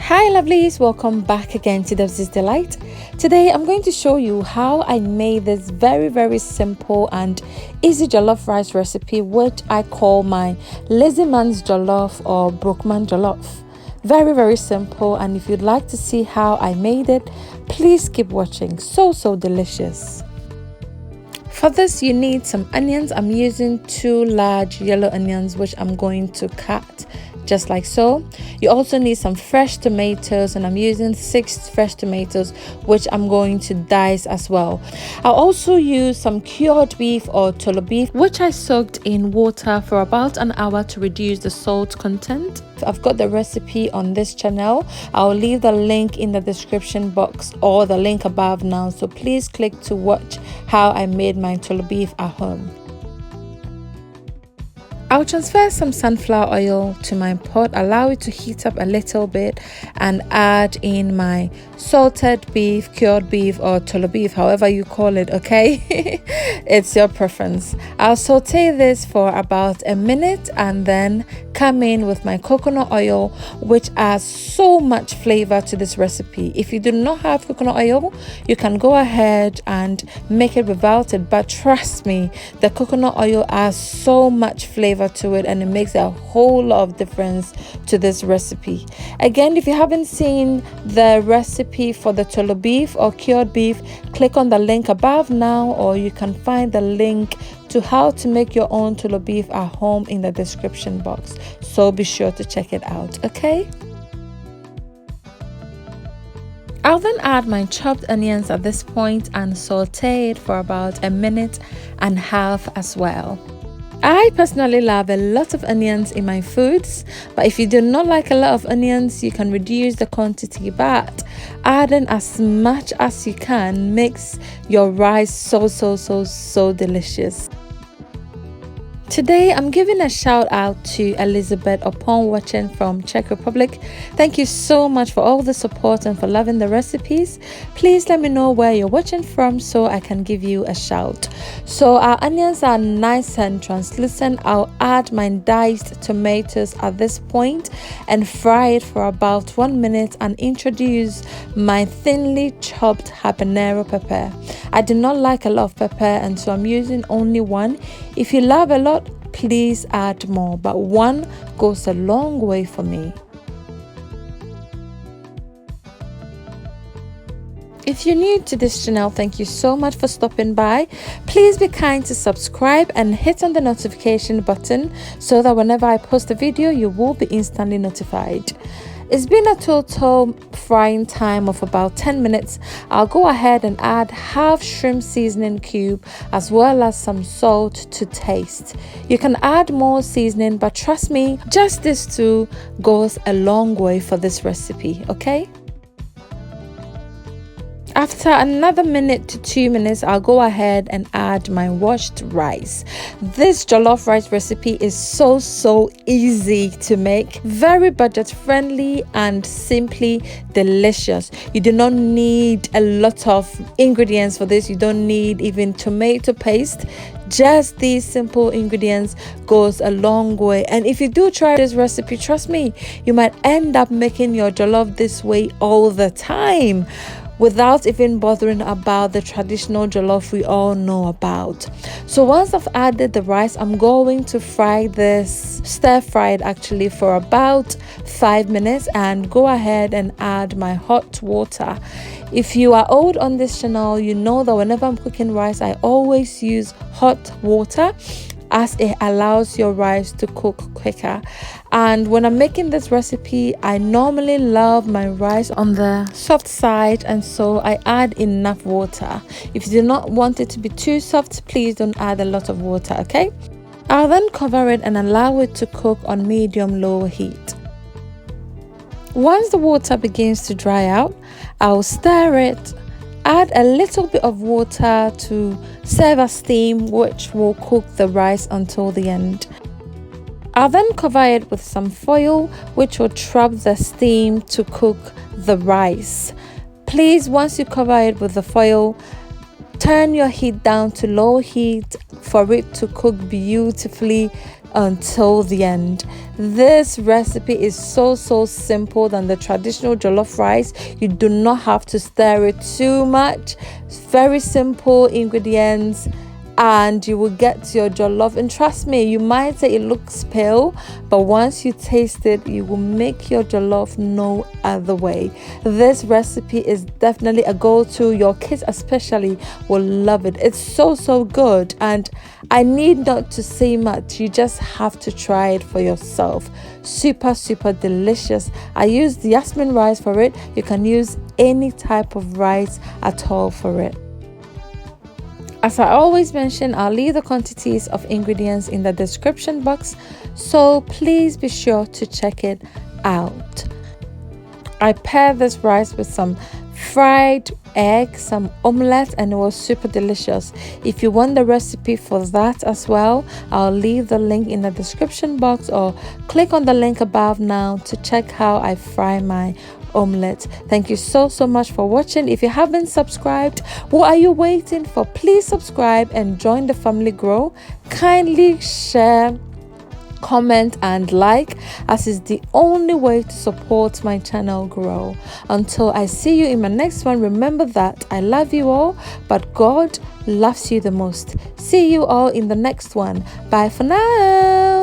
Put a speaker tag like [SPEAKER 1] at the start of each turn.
[SPEAKER 1] Hi lovelies, welcome back again to Tbsp Delight. Today I'm going to show you how I made this very simple and easy jollof rice recipe, which I call my lazy man's jollof or broke man jollof. Very simple, and if you'd like to see how I made it, please keep watching. So delicious. For this you need some onions. I'm using 2 large yellow onions, which I'm going to cut just like so. You also need some fresh tomatoes, and I'm using 6 fresh tomatoes, which I'm going to dice as well. I'll also use some cured beef or tolobeef, which I soaked in water for about an hour to reduce the salt content. I've got the recipe on this channel. I'll leave the link in the description box or the link above now, so please click to watch how I made my tolobeef at home. I'll transfer some sunflower oil to my pot, allow it to heat up a little bit, and add in my salted beef, cured beef, or tolobeef, however you call it, okay? It's your preference. I'll saute this for about a minute and then come in with my coconut oil, which adds so much flavor to this recipe. If you do not have coconut oil, you can go ahead and make it without it, but trust me, the coconut oil adds so much flavor to it, and it makes a whole lot of difference to this recipe. Again, if you haven't seen the recipe for the tolobeef or cured beef, click on the link above now, or you can find the link to how to make your own tolobeef at home in the description box, so be sure to check it out, okay? I'll then add my chopped onions at this point and saute it for about 1.5 minutes as well. I personally love a lot of onions in my foods, but if you do not like a lot of onions, you can reduce the quantity, but adding as much as you can makes your rice so delicious. Today I'm giving a shout out to Elizabeth upon watching from Czech Republic. Thank you so much for all the support and for loving the recipes. Please let me know where you're watching from so I can give you a shout. So our onions are nice and translucent. I'll add my diced tomatoes at this point and fry it for about 1 minute and introduce my thinly chopped habanero pepper. I do not like a lot of pepper, and so I'm using only 1. If you love a lot, please add more, but 1 goes a long way for me. If you're new to this channel, thank you so much for stopping by. Please be kind to subscribe and hit on the notification button so that whenever I post a video, you will be instantly notified. It's been a total frying time of about 10 minutes. I'll go ahead and add half shrimp seasoning cube as well as some salt to taste. You can add more seasoning, but trust me, just this 2 goes a long way for this recipe, okay? After another 1 to 2 minutes, I'll go ahead and add my washed rice. This jollof rice recipe is so easy to make, very budget friendly and simply delicious. You do not need a lot of ingredients for this. You don't need even tomato paste. Just these simple ingredients goes a long way, and if you do try this recipe, trust me, you might end up making your jollof this way all the time without even bothering about the traditional jollof we all know about. So once I've added the rice, I'm going to fry this, stir fry it actually, for about 5 minutes and go ahead and add my hot water. If you are old on this channel, you know that whenever I'm cooking rice, I always use hot water as it allows your rice to cook quicker. And when I'm making this recipe, I normally love my rice on the soft side, and so I add enough water. If you do not want it to be too soft, please don't add a lot of water, okay? I'll then cover it and allow it to cook on medium-low heat. Once the water begins to dry out, I'll stir it, add a little bit of water to serve as steam, which will cook the rice until the end. I'll then cover it with some foil, which will trap the steam to cook the rice. Please, once you cover it with the foil, turn your heat down to low heat for it to cook beautifully until the end. This recipe is so simple than the traditional jollof rice. You do not have to stir it too much. It's very simple ingredients, and you will get your jollof. And trust me, you might say it looks pale, but once you taste it, you will make your jollof no other way. This recipe is definitely a go-to. Your kids especially will love it. It's so good, and I need not to say much. You just have to try it for yourself. Super delicious. I used jasmine rice for it. You can use any type of rice at all for it. As I always mention, I'll leave the quantities of ingredients in the description box, so please be sure to check it out. I paired this rice with some fried egg, some omelette, and it was super delicious. If you want the recipe for that as well, I'll leave the link in the description box, or click on the link above now to check how I fry my omelette. Thank you so much for watching. If you haven't subscribed, what are you waiting for? Please subscribe and join the family grow. Kindly share, comment and like, as is the only way to support my channel grow. Until I see you in my next one, remember that I love you all, but God loves you the most. See you all in the next one. Bye for now.